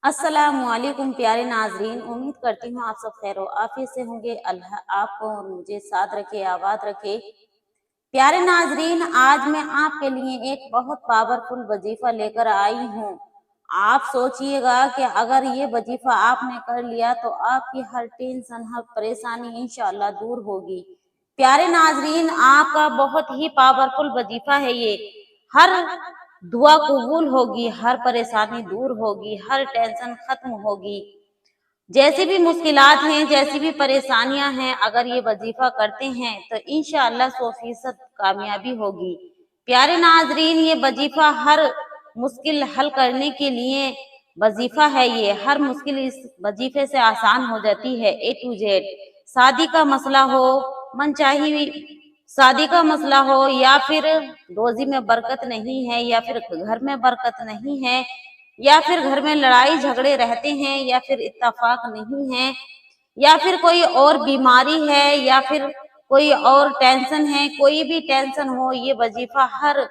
अस्सलामुअलैकुम प्यारे नाजरीन, उम्मीद करती हूँ आप सब खैर आफियत से होंगे। अल्लाह आपको और मुझे साथ रखे, आबाद रखे। प्यारे नाजरीन, आज मैं आपके लिए एक बहुत पावरफुल वजीफा लेकर आई हूँ। आप सोचिएगा कि अगर ये वजीफा आपने कर लिया तो आपकी हर टेंशन, हर परेशानी इंशाअल्लाह दूर होगी। प्यारे नाजरीन, आपका बहुत ही पावरफुल वजीफा है ये। हर दुआ कबूल होगी, हर परेशानी दूर होगी, हर टेंशन खत्म होगी। जैसी भी मुश्किलात हैं, जैसी भी परेशानियां हैं, अगर ये वजीफा करते हैं तो इंशाअल्लाह 100% कामयाबी होगी। प्यारे नाजरीन, ये वजीफा हर मुश्किल हल करने के लिए वजीफा है। ये हर मुश्किल इस वजीफे से आसान हो जाती है। A to Z शादी का मसला हो, मनचाही शादी का मसला हो, या फिर रोजी में बरकत नहीं है, या फिर घर में बरकत नहीं है, या फिर घर में लड़ाई झगड़े रहते हैं, या फिर इत्तेफाक नहीं है, या फिर कोई और बीमारी है, या फिर कोई और टेंशन है, कोई भी टेंशन हो, ये वजीफा हर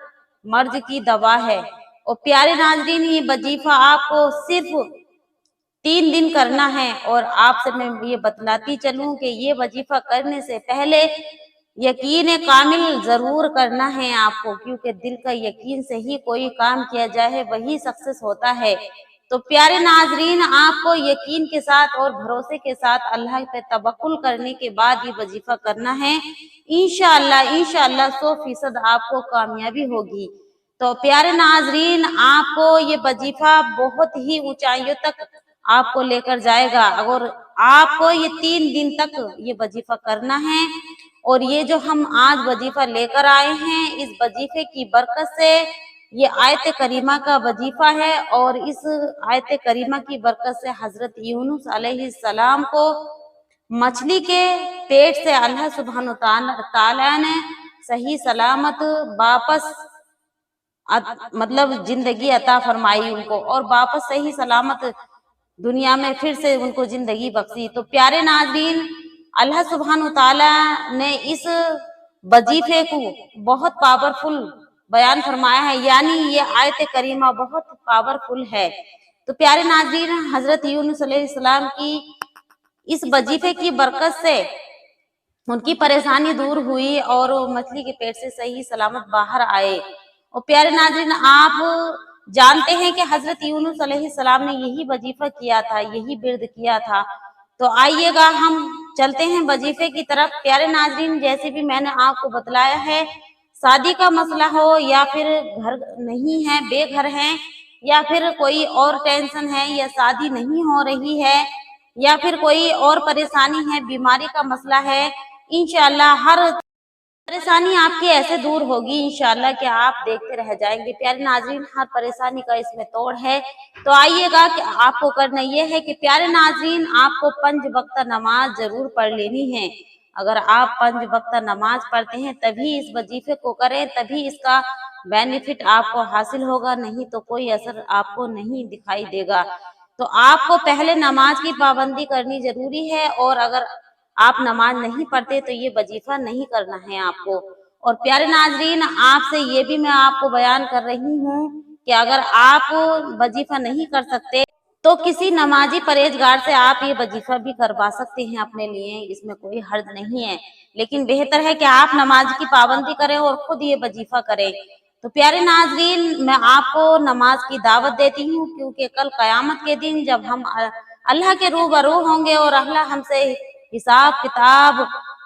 मर्ज की दवा है। और प्यारे नाजरीन, ये वजीफा आपको सिर्फ 3 दिन करना है। और आपसे मैं ये बतलाती चलूं कि ये वजीफा करने से पहले यकीन कामिल जरूर करना है आपको, क्योंकि दिल का यकीन से ही कोई काम किया जाए वही सक्सेस होता है। तो प्यारे नाजरीन, आपको यकीन के साथ और भरोसे के साथ अल्लाह पे तवक्कुल करने के बाद ये वजीफा करना है। इंशाअल्लाह इंशाअल्लाह 100% आपको कामयाबी होगी। तो प्यारे नाजरीन, आपको ये वजीफा बहुत ही ऊंचाइयों तक आपको लेकर जाएगा। अगर आपको ये 3 दिन तक ये वजीफा करना है, और ये जो हम आज वजीफा लेकर आए हैं, इस वजीफे की बरकत से ये आयत करीमा का वजीफा है। और इस आयत करीमा की बरकत से हजरत यूनुस अलैहिस्सलाम को मछली के पेट से अल्लाह सुब्हान ताला ने सही सलामत वापस मतलब जिंदगी अता फरमाई उनको, और वापस सही सलामत दुनिया में फिर से उनको जिंदगी बख्शी। तो प्यारे नाज़रीन, अल्लाह सुब्हान ताला ने इस वजीफे को बहुत पावरफुल बयान फरमाया है, यानी ये आयत करीमा बहुत पावरफुल है। तो प्यारे नाज़रीन, हजरत यूनुस अलैहिस्सलाम की इस वजीफे की बरकत से उनकी परेशानी दूर हुई और वो मछली के पेट से सही सलामत बाहर आए। और प्यारे नाज़रीन, आप जानते हैं कि हजरत यूनुस अलैहिस्सलाम ने यही वजीफा किया था, यही बिर्द किया था। तो आइएगा हम चलते हैं वजीफे की तरफ। प्यारे नाज़रीन, जैसे भी मैंने आपको बतलाया है, शादी का मसला हो, या फिर घर नहीं है, बेघर हैं, या फिर कोई और टेंशन है, या शादी नहीं हो रही है, या फिर कोई और परेशानी है, बीमारी का मसला है, इंशाअल्लाह हर परेशानी आपकी ऐसे दूर होगी इंशाअल्लाह कि आप देखते रह जाएंगे। प्यारे नाजरीन, हर परेशानी का इसमें तोड़ है। तो आइएगा कि आपको करना ये है कि प्यारे नाजरीन, आपको 5 वक्त नमाज जरूर पढ़ लेनी है। अगर आप 5 वक्त नमाज पढ़ते हैं तभी इस वजीफे को करें, तभी इसका बेनिफिट आपको हासिल होगा, नहीं तो कोई असर आपको नहीं दिखाई देगा। तो आपको पहले नमाज की पाबंदी करनी जरूरी है, और अगर आप नमाज नहीं पढ़ते तो ये वजीफा नहीं करना है आपको। और प्यारे नाजरीन, आपसे ये भी मैं आपको बयान कर रही हूँ कि अगर आप वजीफा नहीं कर सकते तो किसी नमाजी परहेजगार से आप ये वजीफा भी करवा सकते हैं अपने लिए, इसमें कोई हर्ज नहीं है। लेकिन बेहतर है कि आप नमाज की पाबंदी करें और खुद ये वजीफा करें। तो प्यारे नाजरीन, मैं आपको नमाज की दावत देती हूँ, क्योंकि कल कयामत के दिन जब हम अल्लाह के रूबरू होंगे और अल्लाह हमसे हिसाब किताब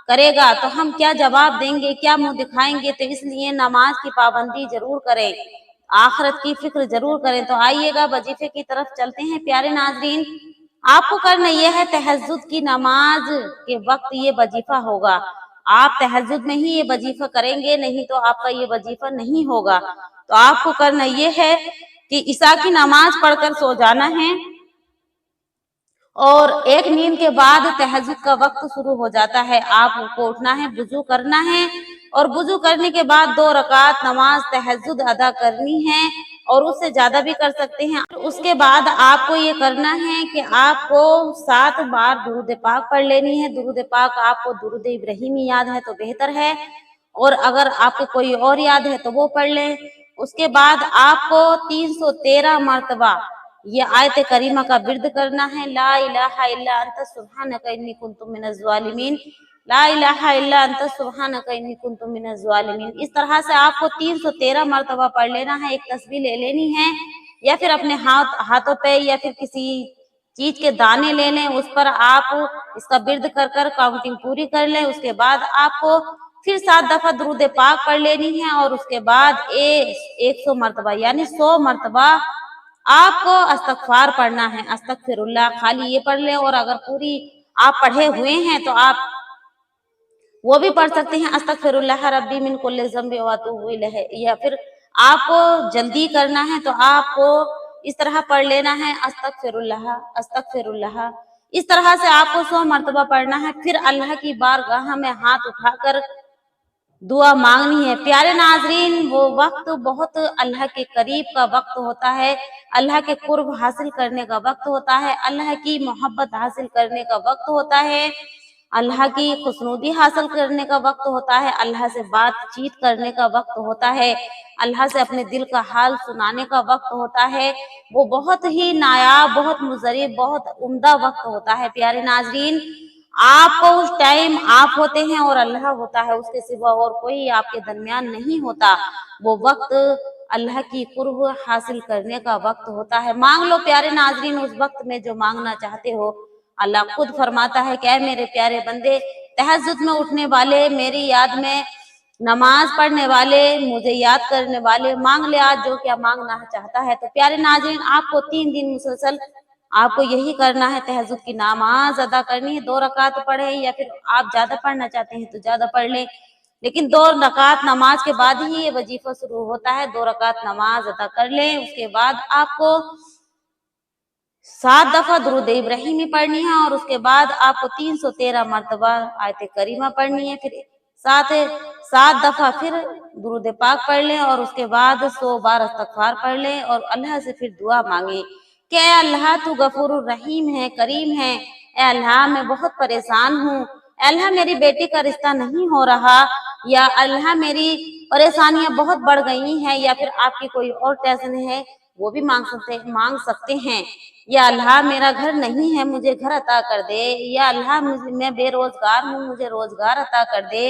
करेगा तो हम क्या जवाब देंगे, क्या मुंह दिखाएंगे। तो इसलिए नमाज की पाबंदी जरूर करें, आखिरत की फिक्र जरूर करें। तो आइएगा वजीफे की तरफ चलते हैं। प्यारे नाजरीन, आपको करना यह है, तहज्जुद की नमाज के वक्त ये वजीफा होगा। आप तहज्जुद में ही ये वजीफा करेंगे, नहीं तो आपका ये वजीफा नहीं होगा। तो आपको करना ये है कि इशा की नमाज पढ़कर सो जाना है, और एक नींद के बाद तहज्जुद का वक्त शुरू हो जाता है। आपको उठना है, वुजू करना है, और वुजू करने के बाद 2 रकात नमाज तहज्जुद अदा करनी है, और उससे ज्यादा भी कर सकते हैं। उसके बाद आपको ये करना है कि आपको 7 बार दुरूद पाक पढ़ लेनी है। दुरूद पाक आपको दुरूद इब्राहिमी याद है तो बेहतर है, और अगर आपको कोई और याद है तो वो पढ़ लें। उसके बाद आपको 313 मरतबा ये आयत करीमा का विर्द करना है, ला इलाहा इल्ला अंता सुब्हानका इन्नी कुन्तु मिनज़ ज़ालिमीन, ला इलाहा इल्ला अंता सुब्हानका इन्नी कुन्तु मिनज़ ज़ालिमीन। इस तरह से आपको 313 मर्तबा पढ़ लेना है। एक तस्बीह ले लेनी है या फिर अपने हाथों पे या फिर किसी चीज के दाने ले लें, उस पर आप इसका विर्द कर कर काउंटिंग पूरी कर लें। उसके बाद आपको फिर 7 दफा दुरूद पाक पढ़ लेनी है और उसके बाद 100 मर्तबा यानी 100 मर्तबा आपको अस्तगफार पढ़ना है। अस्तगफिरुल्लाह खाली ये पढ़ लें, और अगर पूरी आप पढ़े हुए हैं तो आप वो भी पढ़ सकते हैं, अस्तगफिरुल्लाह रब्बी मिन कुल्लि ज़ंबि व अतूबु इलैहि। या फिर आपको जल्दी करना है तो आपको इस तरह पढ़ लेना है, अस्तगफिरुल्लाह अस्तगफिरुल्लाह। इस तरह से आपको 100 मर्तबा पढ़ना है। फिर अल्लाह की बारगाह में हाथ उठाकर दुआ मांगनी है। प्यारे नाजरीन, वो वक्त बहुत अल्लाह के करीब का वक्त होता है, अल्लाह के कुर्ब हासिल करने का वक्त होता है, अल्लाह की मोहब्बत हासिल करने का वक्त होता है, अल्लाह की खुशनुदी हासिल करने का वक्त होता है, अल्लाह से बातचीत करने का वक्त होता है, अल्लाह से अपने दिल का हाल सुनाने का वक्त होता है। वो बहुत ही नायाब, बहुत मुजरिब, बहुत उम्दा वक्त होता है। प्यारे नाजरीन, आपको उस टाइम आप होते हैं और अल्लाह होता है, उसके सिवा और कोई आपके दरमियान नहीं होता। वो वक्त अल्लाह की कुर्ब हासिल करने का वक्त होता है। मांग लो प्यारे नाजरीन उस वक्त में जो मांगना चाहते हो। अल्लाह खुद फरमाता है कि ऐ मेरे प्यारे बंदे, तहज्जुद में उठने वाले, मेरी याद में नमाज पढ़ने वाले, मुझे याद करने वाले, मांग ले आज जो क्या मांगना चाहता है। तो प्यारे नाजरीन, आपको 3 दिन मुसलसल आपको यही करना है, तहज्जुद की नमाज अदा करनी है। 2 रकात पढ़े या फिर आप ज्यादा पढ़ना चाहते हैं तो ज्यादा पढ़ लें, लेकिन 2 रकात नमाज के बाद ही ये वजीफा शुरू होता है। 2 रकात नमाज अदा कर लें, उसके बाद आपको 7 दफा दुरूद इब्राहिमी पढ़नी है और उसके बाद आपको 313 मर्तबा आयत करीमा पढ़नी है। फिर 7 दफा फिर दुरूद पाक पढ़ लें और उसके बाद 100 बार इस्तगफार पढ़ लें और अल्लाह से फिर दुआ मांगे कि ऐ अल्लाह तू गफूरुर रहीम है, करीम है। ऐ अल्लाह मैं बहुत परेशान हूँ, अल्लाह मेरी बेटी का रिश्ता नहीं हो रहा, या अल्लाह मेरी परेशानियां बहुत बढ़ गई हैं, या फिर आपकी कोई और टेंशन है वो भी मांग सकते हैं। या अल्लाह मेरा घर नहीं है, मुझे घर अता कर दे। या अल्लाह मैं बेरोजगार हूँ, मुझे रोजगार अता कर दे।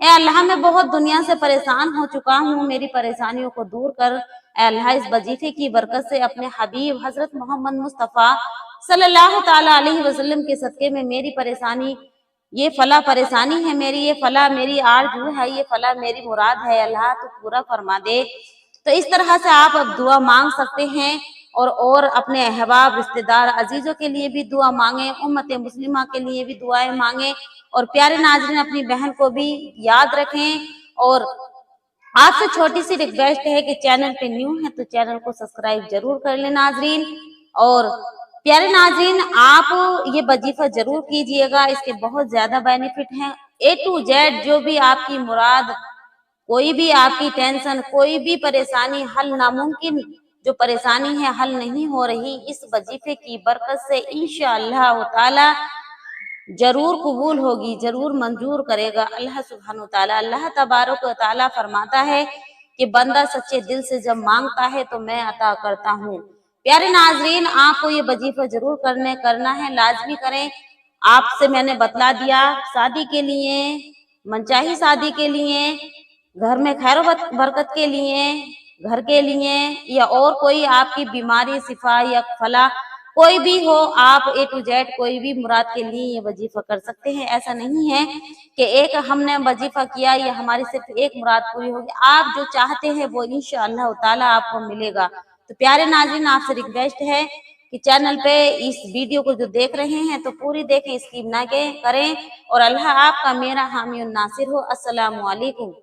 ऐ अल्लाह मैं बहुत दुनिया से परेशान हो चुका हूँ, मेरी परेशानियों को दूर कर। ऐ अल्लाह इस वजीफे की बरकत से अपने हबीब हजरत मोहम्मद मुस्तफ़ा सल्लल्लाहु ताला अलैहि वसल्लम के सदके में मेरी परेशानी, ये फला परेशानी है मेरी, ये फला मेरी आरज़ू है, ये फला मेरी मुराद है, अल्लाह तो पूरा फरमा दे। तो इस तरह से आप अब दुआ मांग सकते हैं और अपने अहबाब, रिश्तेदार, अजीजों के लिए भी दुआ मांगे, उम्मत मुस्लिमा के लिए भी दुआएं मांगे। और प्यारे नाज़रीन, अपनी बहन को भी याद रखें। और आपसे छोटी सी रिक्वेस्ट है कि चैनल पे न्यू है तो चैनल को सब्सक्राइब जरूर कर लें नाजरीन। और प्यारे नाजरीन, आप ये वजीफा जरूर कीजिएगा, इसके बहुत ज्यादा बेनिफिट हैं। A to Z जो भी आपकी मुराद, कोई भी आपकी टेंशन, कोई भी परेशानी, हल नामुमकिन जो परेशानी है हल नहीं हो रही, इस वजीफे की बरकत से इंशाअल्लाह ताला जरूर कबूल होगी, जरूर मंजूर करेगा अल्लाह सुब्हानहू ताला। अल्लाह तबारक व ताला फरमाता है कि बंदा सच्चे दिल से जब मांगता है तो मैं अता करता हूँ। प्यारे नाजरीन, आपको ये वजीफा जरूर करना है, लाजमी करें। आपसे मैंने बतला दिया, शादी के लिए, मनचाही शादी के लिए, घर में खैर बरकत के लिए, घर के लिए, या और कोई आपकी बीमारी शिफा या फला कोई भी हो, आप A to Z कोई भी मुराद के लिए ये वजीफा कर सकते हैं। ऐसा नहीं है कि एक हमने वजीफा किया या हमारी सिर्फ एक मुराद पूरी होगी, आप जो चाहते हैं वो इंशाअल्लाह ताला आपको मिलेगा। तो प्यारे नाज़रीन, आपसे रिक्वेस्ट है कि चैनल पे इस वीडियो को जो देख रहे हैं तो पूरी देखें, स्किप ना करें। और अल्लाह आपका मेरा हामी और नासिर हो। अस्सलामु अलैकुम।